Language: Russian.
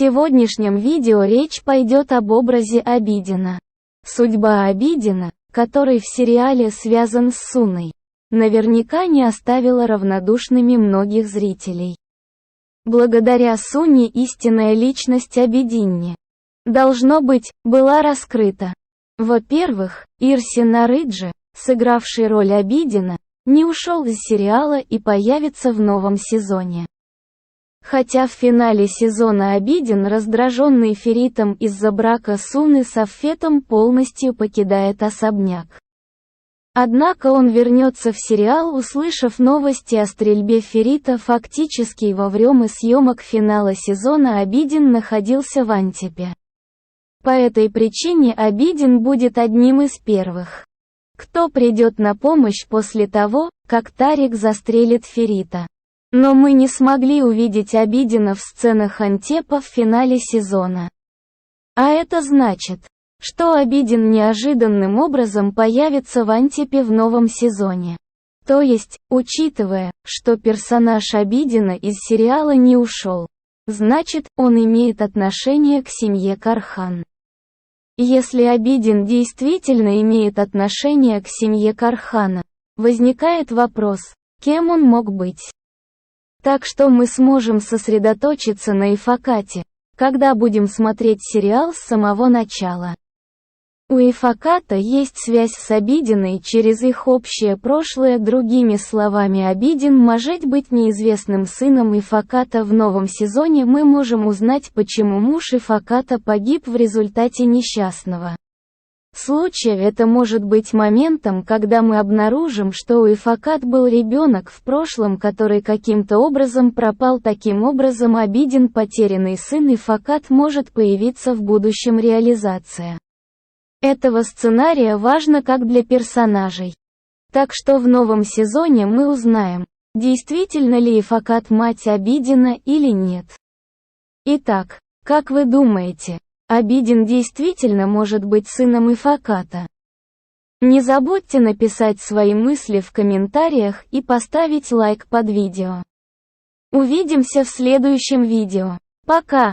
сегодняшнем видео речь пойдет об образе Абидина. Судьба Абидина, который в сериале связан с Сунной, наверняка не оставила равнодушными многих зрителей. Благодаря Суне истинная личность Абидинни, должно быть, была раскрыта. Во-первых, Ирси Нарыджи, сыгравший роль Абидина, не ушел из сериала и появится в новом сезоне. Хотя в финале сезона Абидин, раздраженный Феритом из-за брака Суны с Аффетом, полностью покидает особняк. Однако он вернется в сериал, услышав новости о стрельбе Ферита. Фактически во время съемок финала сезона Абидин находился в Антипе. По этой причине Абидин будет одним из первых, кто придет на помощь после того, как Тарик застрелит Ферита. Но мы не смогли увидеть Абидина в сценах Антепа в финале сезона. А это значит, что Абидин неожиданным образом появится в Антепе в новом сезоне. То есть, учитывая, что персонаж Абидина из сериала не ушел, значит, он имеет отношение к семье Кархан. Если Абидин действительно имеет отношение к семье Кархана, возникает вопрос, кем он мог быть. Так что мы сможем сосредоточиться на Ифакате, когда будем смотреть сериал с самого начала. У Ифаката есть связь с Абидиной через их общее прошлое. Другими словами, Абидин может быть неизвестным сыном Ифаката. В новом сезоне мы можем узнать, почему муж Ифаката погиб в результате несчастного случая. Это может быть моментом, когда мы обнаружим, что у Ифакат был ребенок в прошлом, который каким-то образом пропал. Таким образом, Абидин, потерянный сын Ифакат, может появиться в будущем. Реализация этого сценария важно как для персонажей. Так что в новом сезоне мы узнаем, действительно ли Ифакат мать Абидина или нет. Итак, как вы думаете, Абидин действительно может быть сыном Ифаката? Не забудьте написать свои мысли в комментариях и поставить лайк под видео. Увидимся в следующем видео. Пока!